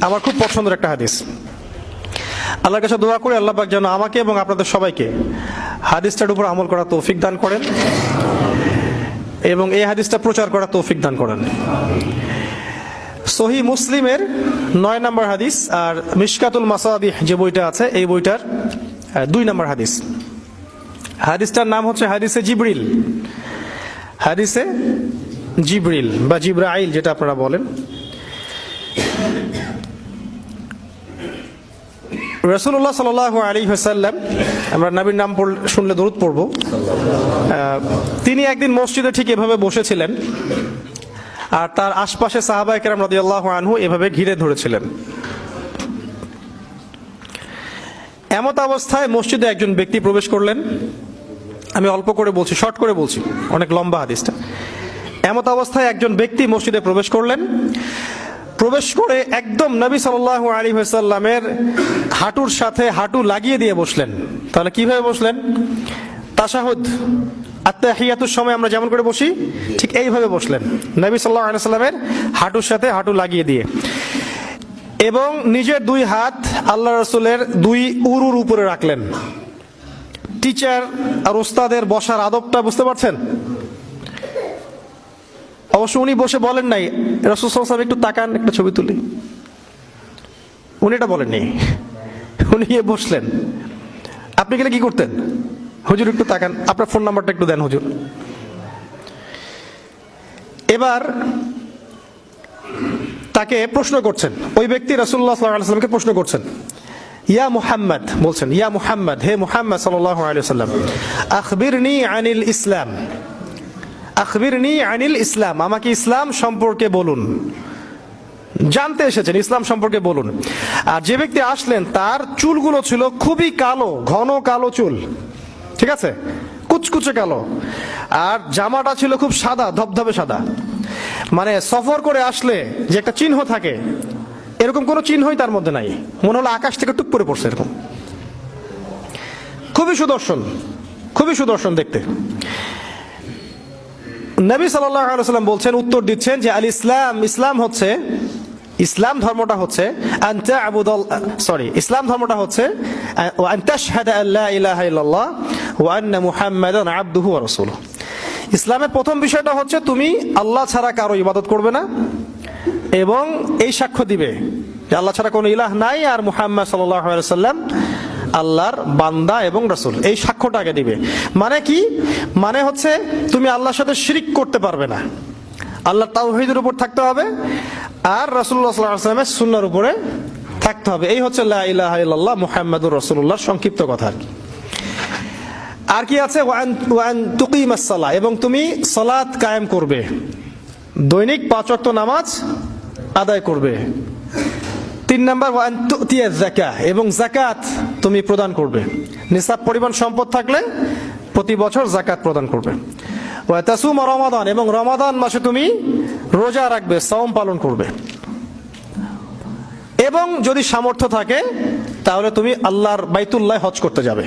আমার খুব পছন্দের একটা হাদিস। আল্লাহর কাছে দোয়া করি আল্লাহ পাক যেন আমাকে এবং আপনাদের সবাইকে হাদিসটার উপর আমল করার তৌফিক দান করেন এবং এই হাদিসটা প্রচার করার তৌফিক দান করেন। সহিহ মুসলিমের 9 নম্বর হাদিস আর মিশকাতুল মাসাবিহ যে বইটা আছে এই বইটার 2 নম্বর হাদিস। হাদিসটার নাম হচ্ছে হাদিসে জিবরিল। হাদিসে জিবরিল বা জিব্রাইল যেটা আপনারা বলেন। রাসূলুল্লাহ সাল্লাল্লাহু আলাইহি ওয়াসাল্লাম, আমরা নবীর নাম শুনলে দরুদ পড়ব, তিনি একদিন মসজিদে ঠিক এভাবে বসেছিলেন আর তার আশপাশে সাহাবায়ে কেরাম রাদিয়াল্লাহু আনহু এভাবে ঘিরে ধরেছিলেন। এমত অবস্থায় মসজিদে একজন ব্যক্তি প্রবেশ করলেন। আমি অল্প করে বলছি, শর্ট করে বলছি, অনেক লম্বা হাদিসটা। এমত অবস্থায় একজন ব্যক্তি মসজিদে প্রবেশ করলেন। প্রবেশ করে একদম নবী সাল্লাল্লাহু আলাইহি ওয়াসাল্লামের হাঁটুর সাথে হাঁটু লাগিয়ে দিয়ে বসলেন। তাহলে কিভাবে বসলেন? তাশাহুদ আত্তাহিয়াতুর সময় আমরা যেমন করে বসি ঠিক এইভাবে বসলেন, নবী সাল্লাল্লাহু আলাইহি ওয়াসাল্লামের হাঁটুর সাথে হাঁটু লাগিয়ে দিয়ে, এবং নিজের 2 হাত আল্লাহ রাসূলের 2 উরুর উপরে রাখলেন। টিচার আর ওস্তাদের বসার আদবটা বুঝতে পারছেন? অবশ্য উনি বসে বলেন নাই রাসূল সাল্লাল্লাহু আলাইহি ওয়াসাল্লাম একটু তাকান, একটা ছবি তুলি, উনি এটা বলেননি। উনি গিয়ে বসলেন। আপনি গেলে কি করতেন? হুজুর একটু তাকান, আপনার ফোন নাম্বারটা একটু দেন হুজুর। এবার তাকে প্রশ্ন করছেন, ওই ব্যক্তি রাসূলুল্লাহ সাল্লাল্লাহু আলাইহি ওয়াসাল্লামকে প্রশ্ন করছেন, ইয়া মুহাম্মদ, বলছেন ইয়া মুহাম্মদ, হে মুহাম্মদ সাল্লাল্লাহু আলাইহি ওয়াসাল্লাম, আখবিরনি আনিল ইসলাম, আখবিরনি আনিল ইসলাম, আমাকে ইসলাম সম্পর্কে বলুন। জানতে এসেছেন, ইসলাম সম্পর্কে বলুন। আর যে ব্যক্তি আসলেন তার চুলগুলো ছিল খুবই কালো, ঘন কালো চুল, ঠিক আছে, কুচকুচে কালো, আর জামাটা ছিল খুব সাদা, ধবধবে সাদা। মানে সফর করে আসলে যে একটা চিহ্ন থাকে এরকম কোনো চিহ্নই তার মধ্যে নাই, মনে হলো আকাশ থেকে টুক করে পড়ছে এরকম। খুবই সুদর্শন, খুবই সুদর্শন দেখতে। নবী সাল্লাল্লাহু আলাইহি ওয়াসাল্লাম বলছেন, উত্তর দিচ্ছেন যে আল ইসলাম, ইসলাম হচ্ছে, ইসলাম ধর্মটা হচ্ছে ইসলাম ধর্মটা হচ্ছে ওয়া আন তাশহাদা আল্লা ইলাহা ইল্লাল্লাহ ওয়া আন্না মুহাম্মাদান আবদুহু ওয়া রাসূলুহু। ইসলামের প্রথম বিষয়টা হচ্ছে তুমি আল্লাহ ছাড়া কারো ইবাদত করবে না এবং এই সাক্ষ্য দিবে যে আল্লাহ ছাড়া কোনো ইলাহ নাই আর মুহাম্মদ সাল্লাল্লাহু আলাইহি ওয়াসাল্লাম আল্লাহর বান্দা এবং রাসূল। এই সাক্ষ্যটা আগে দিবে। মানে কি? মানে হচ্ছে তুমি আল্লাহর সাথে শিরিক করতে পারবে না, আল্লাহর তাওহীদের উপর থাকতে হবে আর রাসূলুল্লাহ সাল্লাল্লাহু আলাইহি ওয়াসাল্লামের সুন্নাহর উপরে থাকতে হবে। এই হচ্ছে লা ইলাহা ইল্লাল্লাহ মুহাম্মাদুর রাসূলুল্লাহর সংক্ষিপ্ত কথা আর কি। আর কি আছে? ওয়ান তুকিমাস সালাহ, এবং তুমি সালাত কায়েম করবে, দৈনিক 5 ওয়াক্ত নামাজ আদায় করবে। 3 নাম্বার ওয়ান তুতিয়াজ যাকাত, এবং যাকাত তুমি প্রদান করবে, নিসাব পরিমাণ সম্পদ থাকলে প্রতি বছর যাকাত প্রদান করবে। ওয়া তাসুম রমাদান, এবং রমাদান মাসে তুমি রোজা রাখবে, সাওম পালন করবে, এবং যদি সামর্থ্য থাকে তাহলে তুমি আল্লাহর বাইতুল্লাহ হজ করতে যাবে।